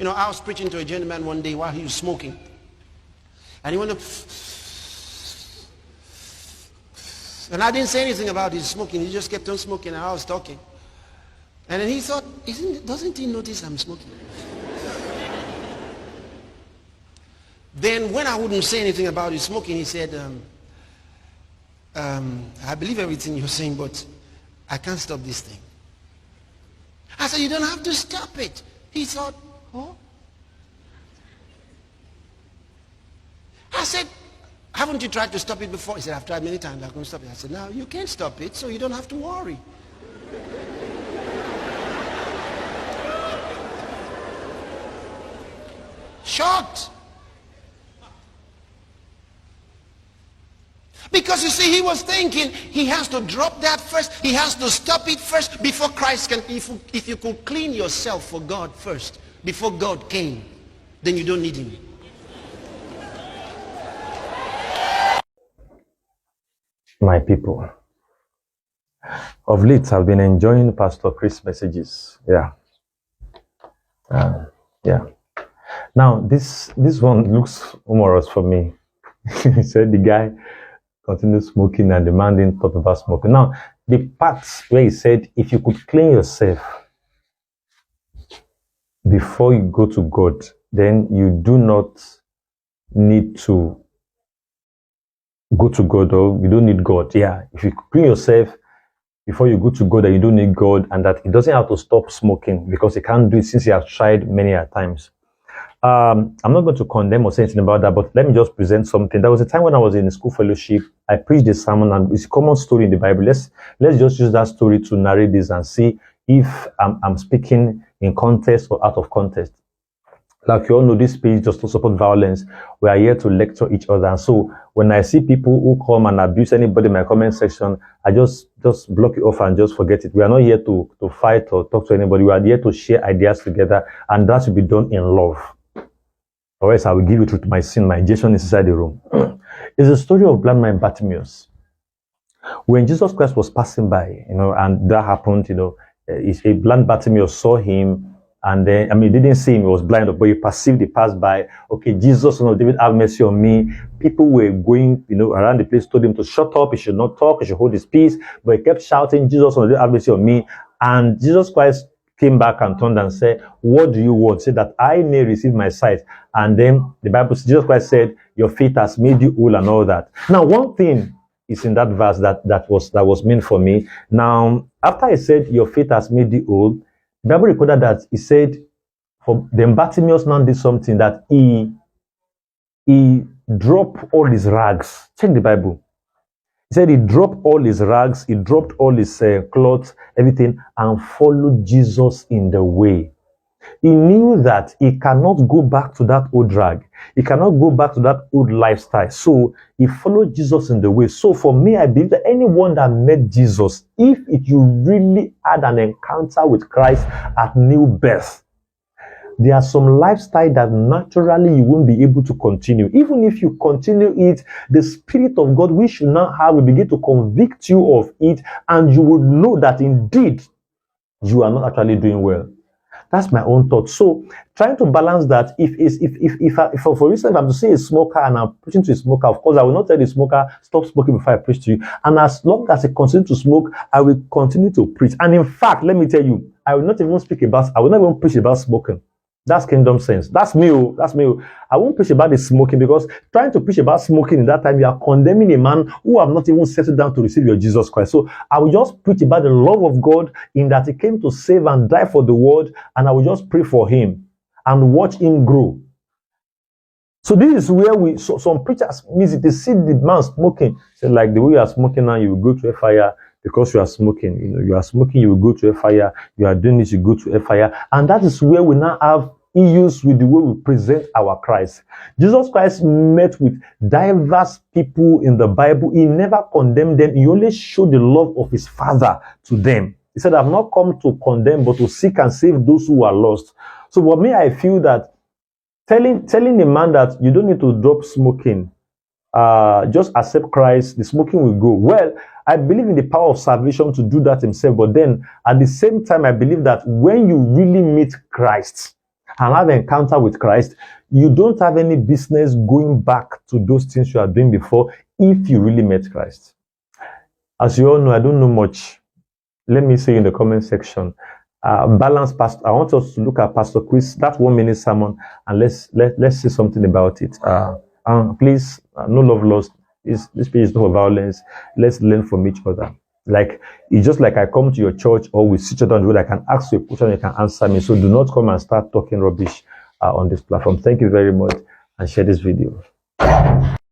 You know, I was preaching to a gentleman one day while he was smoking. And he went to... And I didn't say anything about his smoking. He just kept on smoking and I was talking. And then he thought, doesn't he notice I'm smoking? Then when I wouldn't say anything about his smoking, he said, I believe everything you're saying, but I can't stop this thing. I said, you don't have to stop it. He thought, oh. I said, haven't you tried to stop it before? He said, I've tried many times. I couldn't stop it. I said, no, you can't stop it, so you don't have to worry. Shocked. Because you see, he was thinking he has to drop that first. He has to stop it first before Christ can. If you could clean yourself for God first, before God came, then you don't need him. My people, of late I've been enjoying Pastor Chris' messages. Yeah. Now this one looks humorous for me. He said the guy continued smoking and the man didn't talk about smoking. Now, the parts where he said, if you could clean yourself before you go to God, then you do not need to go to God, or you don't need God. Yeah, if you clean yourself before you go to God, then you don't need God, and that he doesn't have to stop smoking because he can't do it since he has tried many times. I'm not going to condemn or say anything about that, but let me just present something. There was a time when I was in a school fellowship. I preached a sermon, and it's a common story in the Bible. Let's just use that story to narrate this and see if I'm speaking in context or out of context. Like you all know, this page does not support violence. We are here to lecture each other. And so when I see people who come and abuse anybody in my comment section, I just block it off and just forget it. We are not here to fight or talk to anybody. We are here to share ideas together, and that should be done in love. Or else I will give you truth to my sin. My injection is inside the room. It's a story of blind man Bartimaeus. When Jesus Christ was passing by, and that happened, a blind Bartimaeus saw him, and then, he didn't see him, he was blind, but he perceived, he passed by. Okay, Jesus, Son of David, have mercy on me. People were going, around the place, told him to shut up, he should not talk, he should hold his peace, but he kept shouting, Jesus, Son of David, have mercy on me. And Jesus Christ came back and turned and said, what do you want? Say that I may receive my sight. And then the Bible, Jesus Christ said, your faith has made you whole and all that. Now, one thing is in that verse that was meant for me. Now, after I said, your faith has made you whole, the Bible recorded that he said, for then Bartimaeus now did something that he dropped all his rags. Check the Bible. He said he dropped all his rags, he dropped all his clothes, everything, and followed Jesus in the way. He knew that he cannot go back to that old rag. He cannot go back to that old lifestyle. So he followed Jesus in the way. So for me, I believe that anyone that met Jesus, if you really had an encounter with Christ at new birth, there are some lifestyle that naturally you won't be able to continue. Even if you continue it, the Spirit of God, which you now have, will begin to convict you of it, and you will know that indeed you are not actually doing well. That's my own thought. So trying to balance that, if for instance, I'm to see a smoker and I'm preaching to a smoker, of course, I will not tell the smoker, stop smoking before I preach to you. And as long as he continues to smoke, I will continue to preach. And in fact, let me tell you, I will not even preach about smoking. That's kingdom sense. That's me. I won't preach about the smoking, because trying to preach about smoking in that time, you are condemning a man who have not even settled down to receive your Jesus Christ. So I will just preach about the love of God, in that he came to save and die for the world, and I will just pray for him and watch him grow. So this is where some preachers miss it. They see the man smoking. Say, like the way you are smoking now, you will go to a fire. Because you are smoking, you are smoking, you will go to a fire. You are doing this, you go to a fire. And that is where we now have issues with the way we present our Christ. Jesus Christ met with diverse people in the Bible. He never condemned them. He only showed the love of his Father to them. He said, I've not come to condemn, but to seek and save those who are lost. So for me, I feel that telling a man that you don't need to drop smoking, just accept Christ, the smoking will go. Well, I believe in the power of salvation to do that himself, but then at the same time, I believe that when you really meet Christ and have an encounter with Christ, you don't have any business going back to those things you are doing before if you really met Christ. As you all know, I don't know much. Let me say in the comment section, balance pastor. I want us to look at Pastor Chris, that 1 minute sermon, and let's say something about it. Please, no love lost. This page is not for violence. Let's learn from each other. Like, it's just like I come to your church or we sit down the road, I can ask you a question, you can answer me. So do not come and start talking rubbish on this platform. Thank you very much, and share this video.